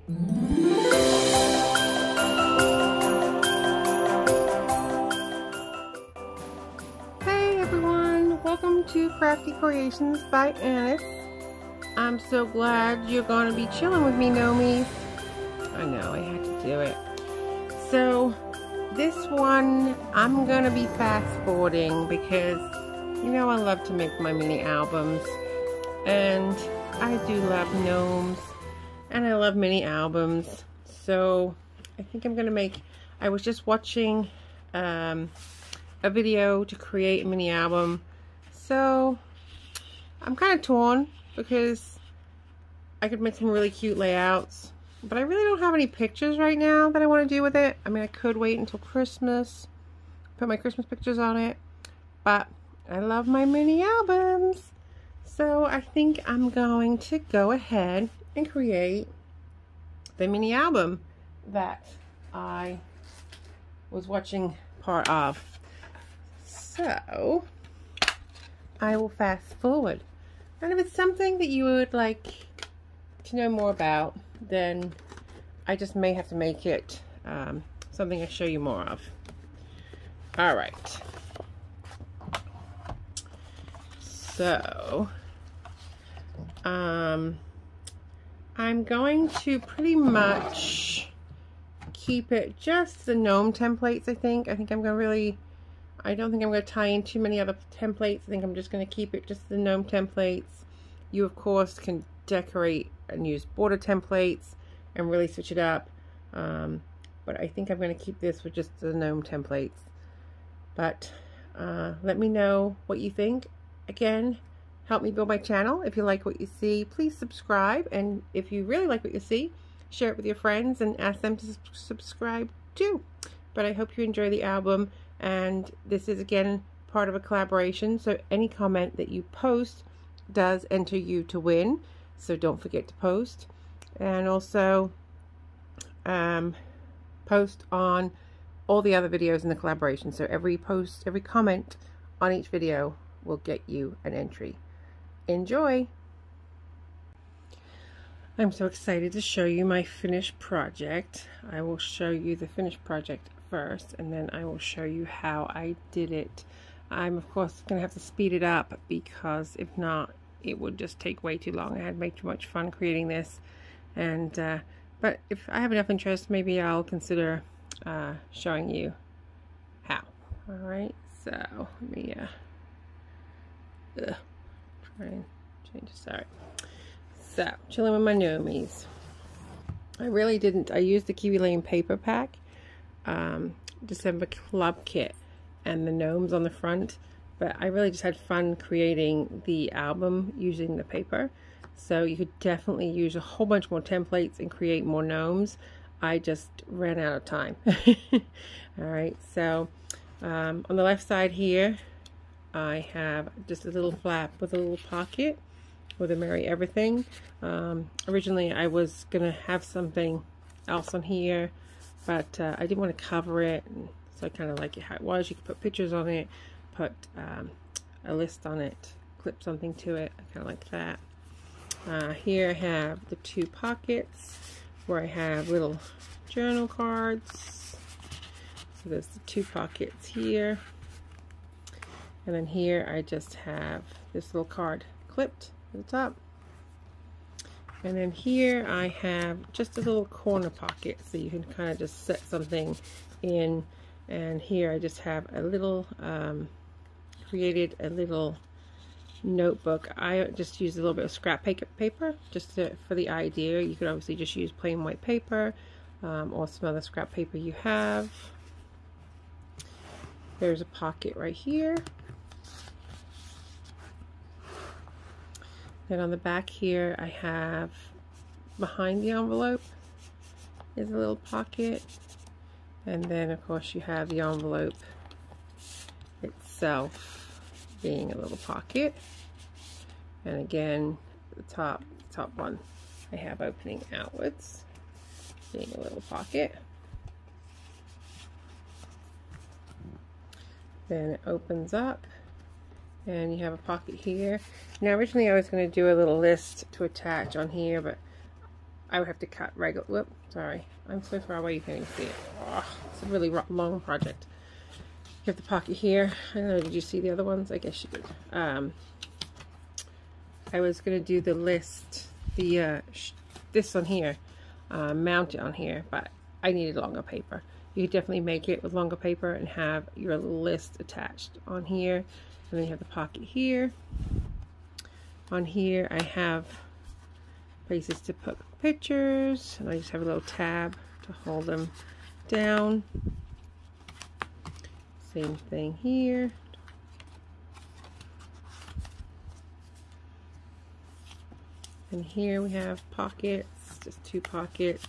Hey everyone, welcome to Crafty Creations by Annis. I'm so glad you're going to be chilling with me, Nomies. I know, I had to do it. So, this one, I'm going to be fast forwarding because, you know, I love to make my mini albums. And I do love gnomes. And I love mini albums. So, I think I'm going to make, I was just watching a video to create a mini album. So, I'm kind of torn because I could make some really cute layouts. But I really don't have any pictures right now that I want to do with it. I mean, I could wait until Christmas, put my Christmas pictures on it. But I love my mini albums. So I think I'm going to go ahead and create the mini album that I was watching part of. So I will fast forward. And if it's something that you would like to know more about, then I just may have to make it something I show you more of. All right. So, I'm going to pretty much keep it just the gnome templates, I think. I don't think I'm going to tie in too many other templates. I think I'm just going to keep it just the gnome templates. You, of course, can decorate and use border templates and really switch it up. But I think I'm going to keep this with just the gnome templates. But let me know what you think. Again, help me build my channel. If you like what you see, please subscribe. And if you really like what you see, share it with your friends and ask them to subscribe too. But I hope you enjoy the album. And this is, again, part of a collaboration. So any comment that you post does enter you to win. So don't forget to post. And also post on all the other videos in the collaboration. So every post, every comment on each video will get you an entry. Enjoy! I'm so excited to show you my finished project. I will show you the finished project first, and then I will show you how I did it. I'm of course going to have to speed it up because if not, it would just take way too long. I had made too much fun creating this, and but if I have enough interest, maybe I'll consider showing you how. All right, so let me try and change this. All right, so chilling with my gnomies. I really didn't. I used the Kiwi Lane paper pack, December Club kit, and the gnomes on the front. But I really just had fun creating the album using the paper. So you could definitely use a whole bunch more templates and create more gnomes. I just ran out of time. Alright, so on the left side here, I have just a little flap with a little pocket with a Merry Everything. Originally I was going to have something else on here, but I didn't want to cover it. So I kind of like it how it was. You could put pictures on it, put a list on it, clip something to it. I kind of like that. Here I have the two pockets where I have little journal cards. So there's the two pockets here. And then here I just have this little card clipped at the top. And then here I have just a little corner pocket so you can kind of just set something in. And here I just have a little, created a little notebook. I just used a little bit of scrap paper just for the idea. You could obviously just use plain white paper or some other scrap paper you have. There's a pocket right here. Then on the back here I have, behind the envelope is a little pocket. And then of course you have the envelope itself being a little pocket. And again, the top one I have opening outwards, being a little pocket. Then it opens up and you have a pocket here. Now originally I was going to do a little list to attach on here, but I would have to cut regular. Whoop, sorry, I'm so far away you can't even see it. Oh, it's a really long project. You have the pocket here. I don't know, did you see the other ones? I guess you did. I was gonna do the list, this on here, mount it on here, but I needed longer paper. You could definitely make it with longer paper and have your list attached on here. And then you have the pocket here. On here I have places to put pictures, and I just have a little tab to hold them down. Same thing here. And here we have pockets, just 2 pockets.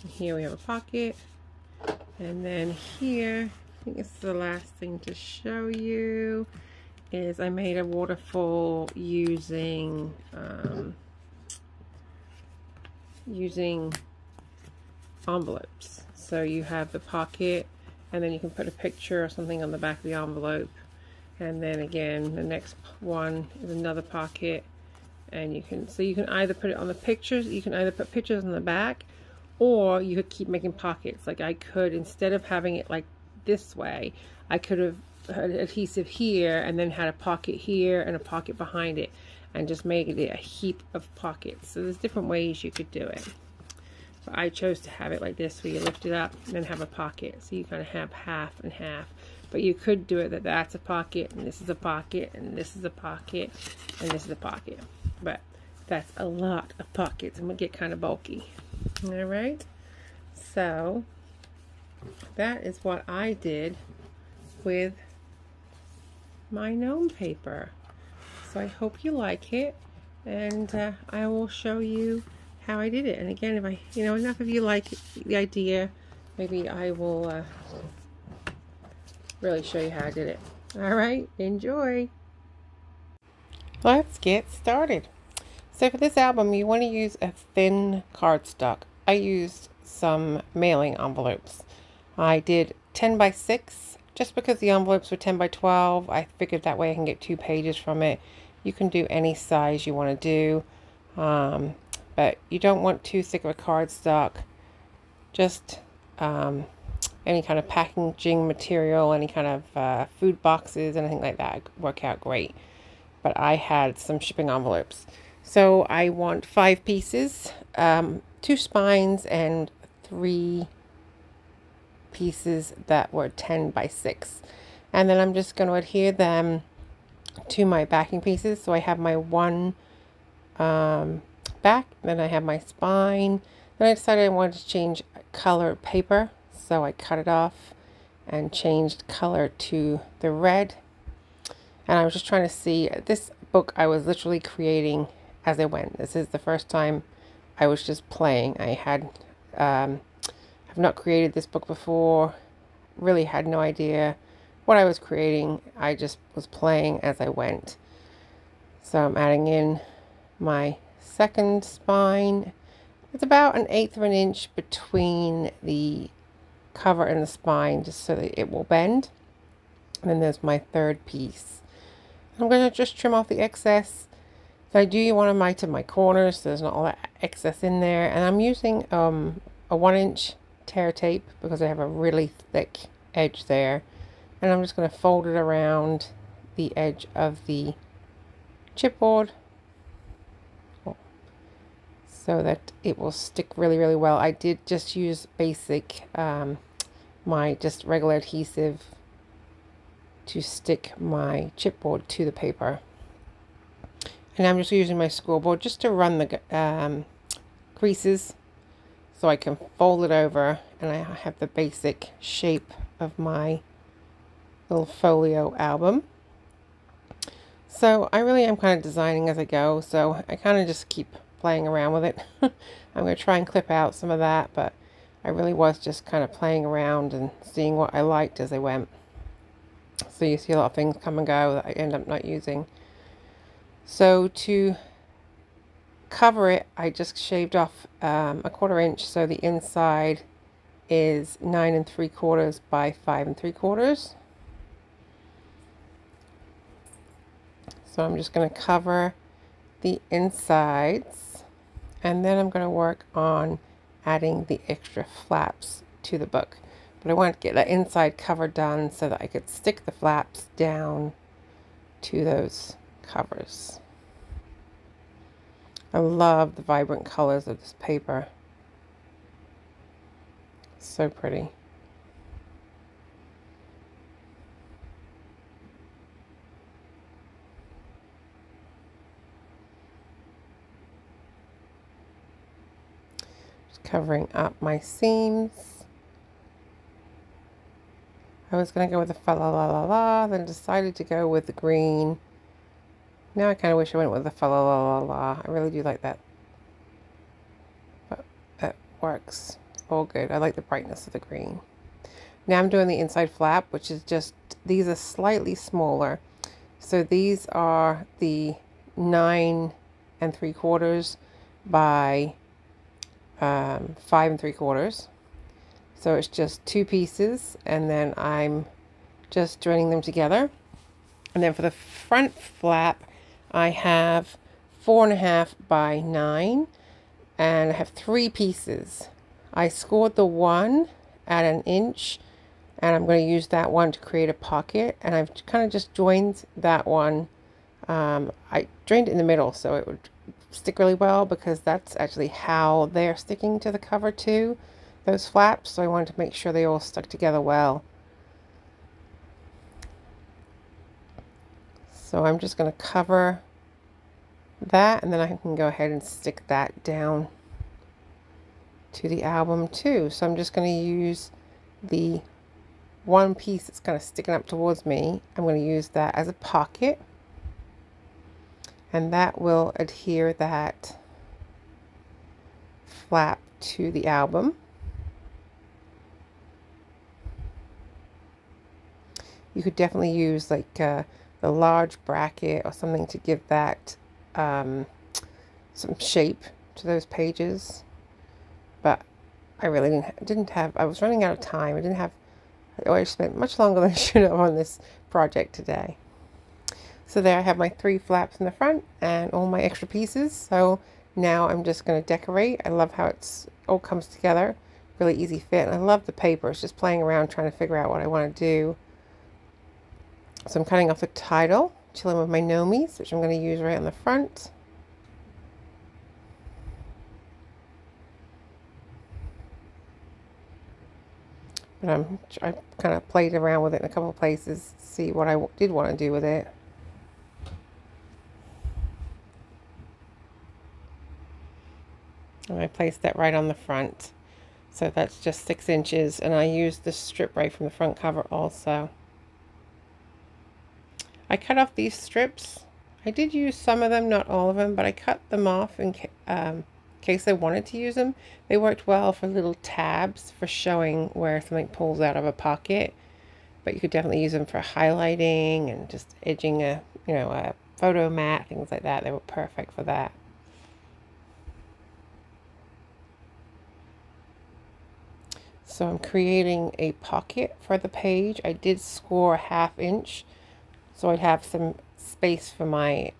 And here we have a pocket. And then here, I think this is the last thing to show you, is I made a waterfall using envelopes. So you have the pocket, and then you can put a picture or something on the back of the envelope. And then again, the next one is another pocket, and you can either put it on the pictures, you can either put pictures on the back, or you could keep making pockets. Like I could, instead of having it like this way, I could have had adhesive here and then had a pocket here and a pocket behind it, and just make it a heap of pockets. So there's different ways you could do it. But I chose to have it like this, where you lift it up and then have a pocket. So you kind of have half and half. But you could do it that's a pocket, and this is a pocket, and this is a pocket, and this is a pocket. But that's a lot of pockets, and would get kind of bulky. Alright, so that is what I did with my gnome paper. So I hope you like it, and I will show you how I did it. And again, if enough of you like the idea, maybe I will really show you how I did it. Alright, enjoy! Let's get started. So for this album, you want to use a thin cardstock. I used some mailing envelopes. I did 10 by 6 just because the envelopes were 10 by 12. I figured that way I can get 2 pages from it. You can do any size you want to do, but you don't want too thick of a cardstock. Just any kind of packaging material, any kind of food boxes, anything like that work out great. But I had some shipping envelopes. So I want 5 pieces, 2 spines and 3 pieces that were 10 by 6. And then I'm just going to adhere them to my backing pieces. So I have my one back, then I have my spine. Then I decided I wanted to change color paper. So I cut it off and changed color to the red. And I was just trying to see, this book I was literally creating as I went. This is the first time I was just playing. I had have not created this book before, really had no idea what I was creating. I just was playing as I went. So I'm adding in my second spine. It's about 1/8 of an inch between the cover and the spine, just so that it will bend. And then there's my third piece. I'm going to just trim off the excess. So I do want to mite in my corners so there's not all that excess in there. And I'm using a 1-inch tear tape because I have a really thick edge there. And I'm just going to fold it around the edge of the chipboard so that it will stick really, really well. I did just use basic, my just regular adhesive to stick my chipboard to the paper. And I'm just using my scoreboard just to run the creases so I can fold it over, and I have the basic shape of my little folio album. So I really am kind of designing as I go, so I kind of just keep playing around with it. I'm going to try and clip out some of that, but I really was just kind of playing around and seeing what I liked as I went. So you see a lot of things come and go that I end up not using. So to cover it, I just shaved off a 1/4 inch, so the inside is 9 3/4 by 5 3/4. So I'm just going to cover the insides, and then I'm going to work on adding the extra flaps to the book. But I want to get that inside cover done so that I could stick the flaps down to those covers. I love the vibrant colors of this paper. So pretty. Just covering up my seams. I was going to go with the fa la la la la, then decided to go with the green. Now I kind of wish I went with the fa la la la la. I really do like that. But that works all good. I like the brightness of the green. Now I'm doing the inside flap, which is just, these are slightly smaller. So these are the 9 3/4 by 5 3/4. So it's just 2 pieces, and then I'm just joining them together. And then for the front flap, I have 4.5 by 9, and I have 3 pieces. I scored the one at 1 inch, and I'm going to use that one to create a pocket, and I've kind of just joined that one. I joined it in the middle so it would stick really well, because that's actually how they're sticking to the cover too, those flaps. So I wanted to make sure they all stuck together well. So I'm just going to cover that, and then I can go ahead and stick that down to the album too. So I'm just going to use the one piece that's kind of sticking up towards me. I'm going to use that as a pocket, and that will adhere that flap to the album. You could definitely use like the large bracket or something to give that some shape to those pages. But I really didn't have, I was running out of time. I already spent much longer than I should have on this project today. So there I have my 3 flaps in the front and all my extra pieces. So now I'm just going to decorate. I love how it's all comes together. Really easy fit. And I love the paper. It's just playing around trying to figure out what I want to do. So I'm cutting off the title, Chilling with My Nomies, which I'm going to use right on the front. But I kind of played around with it in a couple of places to see what I did want to do with it. And I placed that right on the front. So that's just 6 inches, and I used the strip right from the front cover also. I cut off these strips. I did use some of them, not all of them, but I cut them off in case I wanted to use them. They worked well for little tabs for showing where something pulls out of a pocket, but you could definitely use them for highlighting and just edging a photo mat, things like that. They were perfect for that. So I'm creating a pocket for the page. I did score 1/2 inch, so I'd have some space for my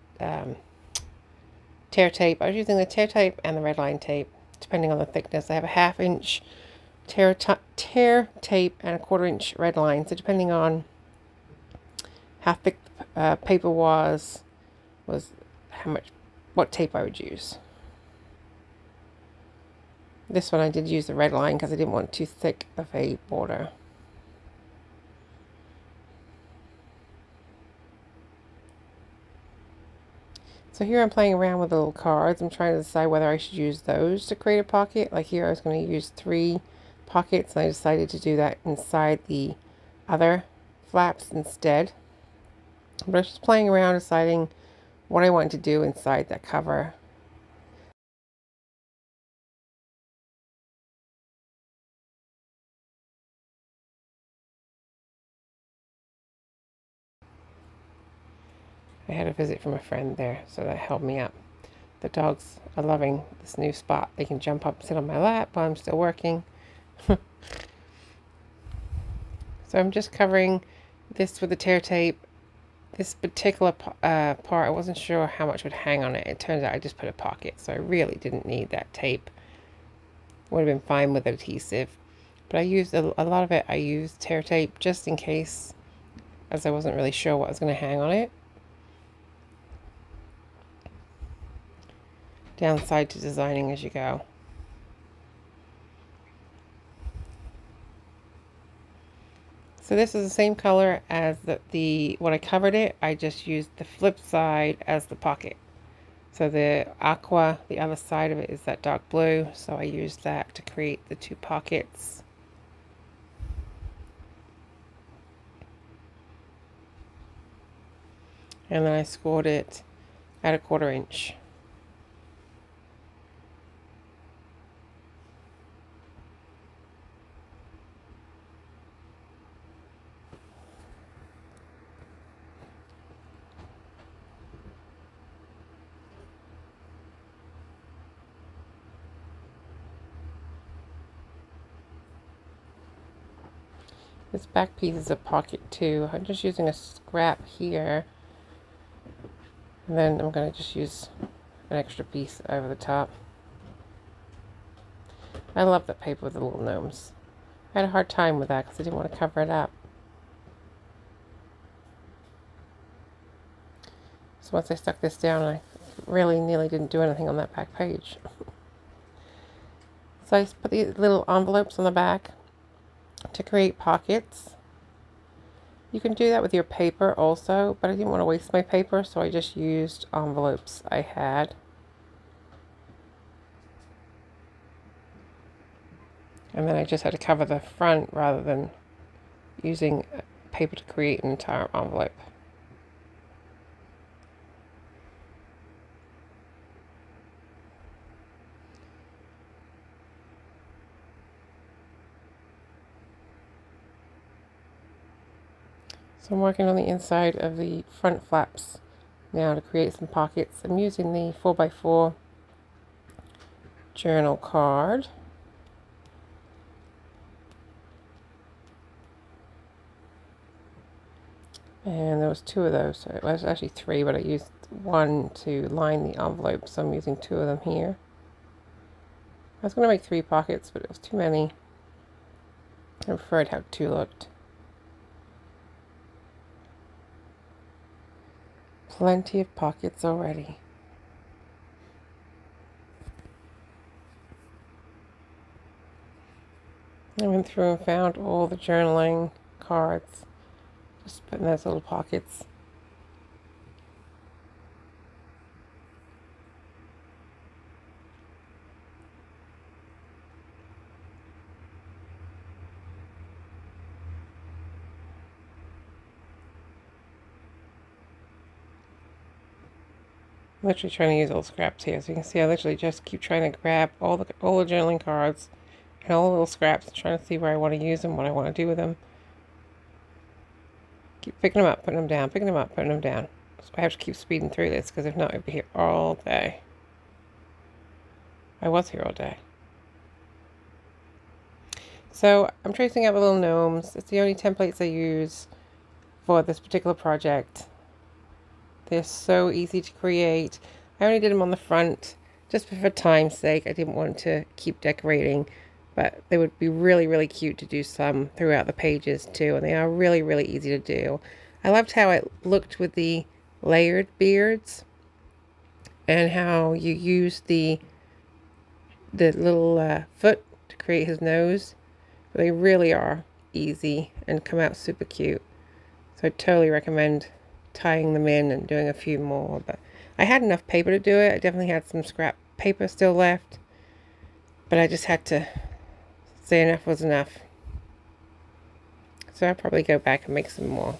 tear tape. I was using the tear tape and the red line tape, depending on the thickness. I have a 1/2 inch tear tape and a 1/4 inch red line. So depending on how thick the paper was what tape I would use. This one I did use the red line because I didn't want too thick of a border. So here I'm playing around with the little cards. I'm trying to decide whether I should use those to create a pocket. Like here I was going to use 3 pockets, and I decided to do that inside the other flaps instead. But I was just playing around deciding what I wanted to do inside that cover. I had a visit from a friend there, so that helped me up. The dogs are loving this new spot. They can jump up and sit on my lap while I'm still working. So I'm just covering this with the tear tape This particular part, I wasn't sure how much would hang on it. It turns out I just put a pocket, so I really didn't need that tape. Would have been fine with adhesive. But I used a lot of it, I used tear tape just in case, as I wasn't really sure what was going to hang on it. Downside to designing as you go. So this is the same color as what I covered it. I just used the flip side as the pocket. So the aqua, the other side of it is that dark blue. So I used that to create the two pockets. And then I scored it at 1/4 inch. This back piece is a pocket too. I'm just using a scrap here. And then I'm going to just use an extra piece over the top. I love that paper with the little gnomes. I had a hard time with that because I didn't want to cover it up. So once I stuck this down, I really nearly didn't do anything on that back page. So I put these little envelopes on the back to create pockets. You can do that with your paper also, but I didn't want to waste my paper, so I just used envelopes I had. And then I just had to cover the front rather than using paper to create an entire envelope. So I'm working on the inside of the front flaps now to create some pockets. I'm using the 4x4 journal card. And there was 2 of those. So it was actually 3, but I used 1 to line the envelope, so I'm using 2 of them here. I was going to make 3 pockets, but it was too many. I preferred how 2 looked. Plenty of pockets already. I went through and found all the journaling cards. Just put in those little pockets. I'm literally trying to use old scraps here. So you can see I literally just keep trying to grab all the journaling cards and all the little scraps, trying to see where I want to use them, what I want to do with them. Keep picking them up, putting them down, picking them up, putting them down. So I have to keep speeding through this, because if not, I'd be here all day. I was here all day. So I'm tracing out the little gnomes. It's the only templates I use for this particular project. They're so easy to create. I only did them on the front just for time's sake. I didn't want to keep decorating, but they would be really, really cute to do some throughout the pages too, and they are really, really easy to do. I loved how it looked with the layered beards and how you used the little foot to create his nose. They really are easy and come out super cute. So I totally recommend tying them in and doing a few more. But I had enough paper to do it. I definitely had some scrap paper still left, but I just had to say enough was enough. So I'll probably go back and make some more.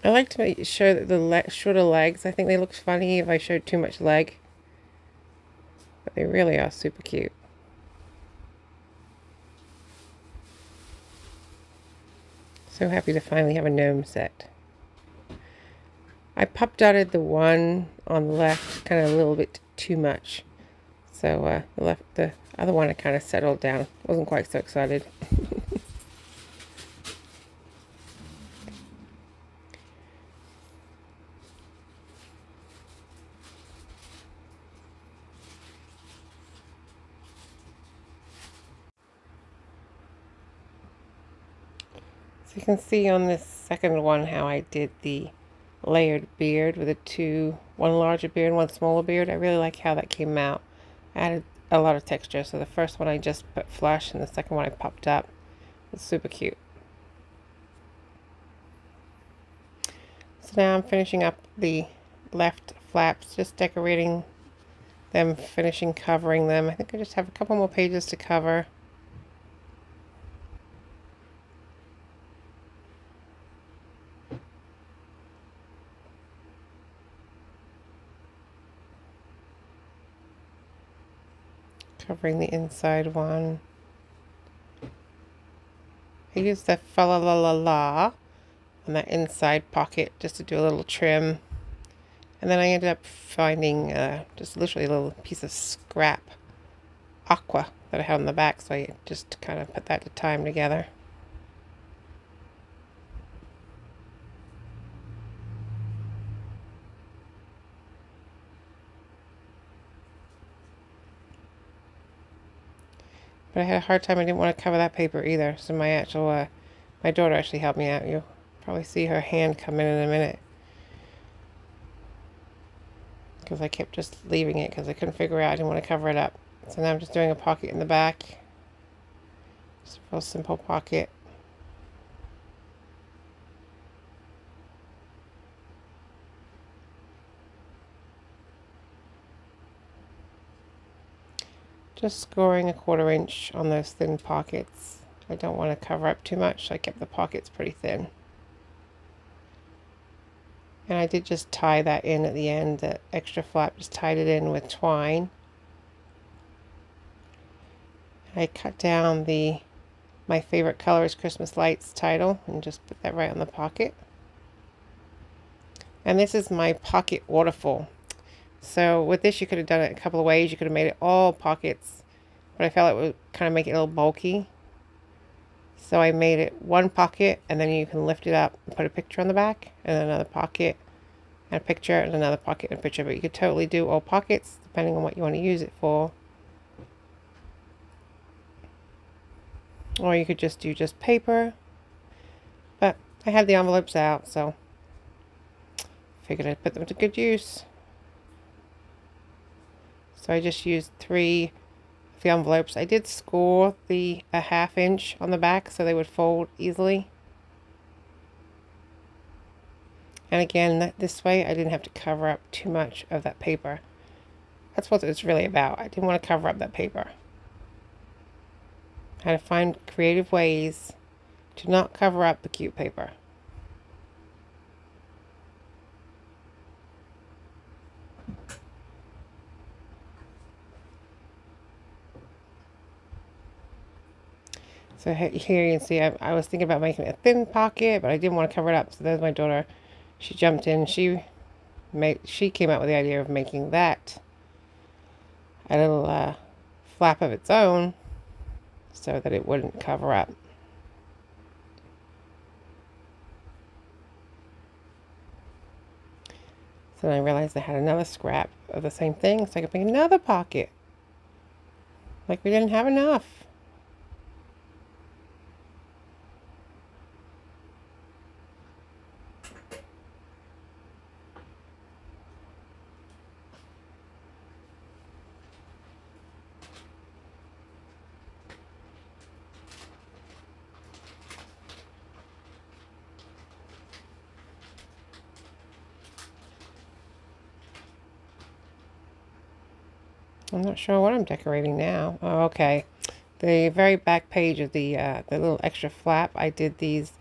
I like to show that the shorter legs. I think they look funny if I showed too much leg, but they really are super cute. So happy to finally have a gnome set. I pop dotted the one on the left kind of a little bit too much. So the other one I kind of settled down. Wasn't quite so excited. So you can see on this second one how I did the layered beard with one larger beard and one smaller beard. I really like how that came out. I added a lot of texture. So the first one I just put flush and the second one I popped up. It's super cute. So now I'm finishing up the left flaps, just decorating them, finishing covering them. I think I just have a couple more pages to cover. Covering the inside one. I used the fa la la la la on that inside pocket just to do a little trim. And then I ended up finding just literally a little piece of scrap aqua that I had on the back, so I just kind of put that to time together. But I had a hard time. I didn't want to cover that paper either. So my daughter actually helped me out. You'll probably see her hand come in a minute. Because I kept just leaving it because I couldn't figure out. I didn't want to cover it up. So now I'm just doing a pocket in the back. Just a real simple pocket. Just scoring a 1/4 inch on those thin pockets. I don't want to cover up too much, so I kept the pockets pretty thin. And I did just tie that in at the end, the extra flap, just tied it in with twine. I cut down the My Favorite Color is Christmas Lights title and just put that right on the pocket. And this is my pocket waterfall. So with this you could have done it a couple of ways. You could have made it all pockets, but I felt it would kind of make it a little bulky. So I made it one pocket, and then you can lift it up and put a picture on the back, and then another pocket and a picture, and another pocket and a picture. But you could totally do all pockets depending on what you want to use it for. Or you could just do just paper. But I had the envelopes out, so figured I'd put them to good use. So I just used 3 of the envelopes. I did score a 1/2 inch on the back so they would fold easily. And again, this way I didn't have to cover up too much of that paper. That's what it's really about. I didn't want to cover up that paper. I had to find creative ways to not cover up the cute paper. So here you can see I was thinking about making a thin pocket, but I didn't want to cover it up. So there's my daughter. She jumped in. She came up with the idea of making that a little flap of its own so that it wouldn't cover up. So then I realized I had another scrap of the same thing, so I could make another pocket. Like we didn't have enough. I'm not sure what I'm decorating now. Oh, okay. The very back page of the little extra flap, I did these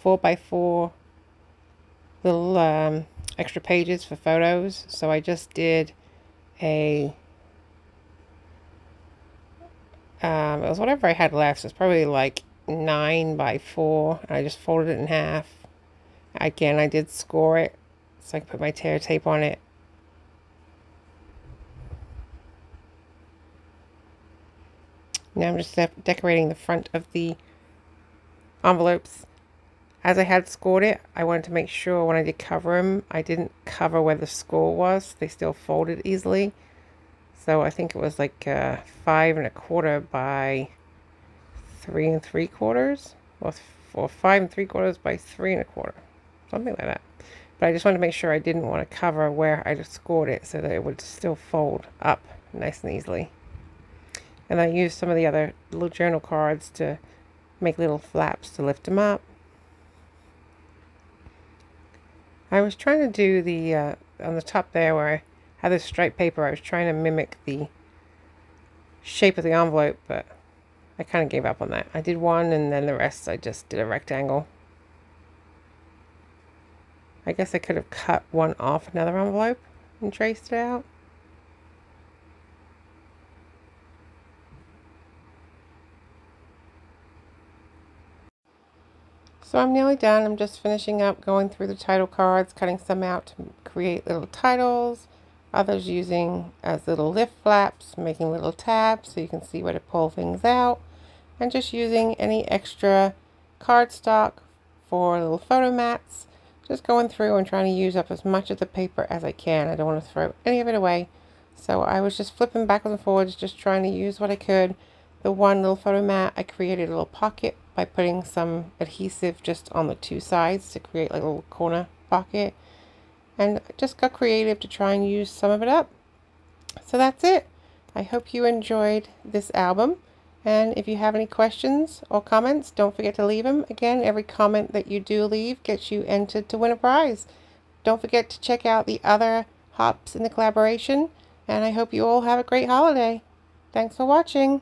4x4 little extra pages for photos. So I just did it was whatever I had left. So it's probably like 9x4. I just folded it in half. Again, I did score it so I could put my tear tape on it. Now I'm just decorating the front of the envelopes. As I had scored it, I wanted to make sure when I did cover them, I didn't cover where the score was. They still folded easily. So I think it was like 5 1/4 by 3 3/4 or for 5 3/4 by 3 1/4, something like that. But I just wanted to make sure I didn't want to cover where I just scored it so that it would still fold up nice and easily. And I used some of the other little journal cards to make little flaps to lift them up. I was trying to do the, on the top there where I had this striped paper, I was trying to mimic the shape of the envelope, but I kind of gave up on that. I did one and then the rest I just did a rectangle. I guess I could have cut one off another envelope and traced it out. So I'm nearly done. I'm just finishing up going through the title cards, cutting some out to create little titles, others using as little lift flaps, making little tabs so you can see where to pull things out, and just using any extra cardstock for little photo mats. Just going through and trying to use up as much of the paper as I can. I don't want to throw any of it away. So I was just flipping backwards and forwards, just trying to use what I could. The one little photo mat, I created a little pocket by putting some adhesive just on the two sides to create like a little corner pocket. And I just got creative to try and use some of it up. So that's it. I hope you enjoyed this album. And if you have any questions or comments, don't forget to leave them. Again, every comment that you do leave gets you entered to win a prize. Don't forget to check out the other hops in the collaboration. And I hope you all have a great holiday. Thanks for watching.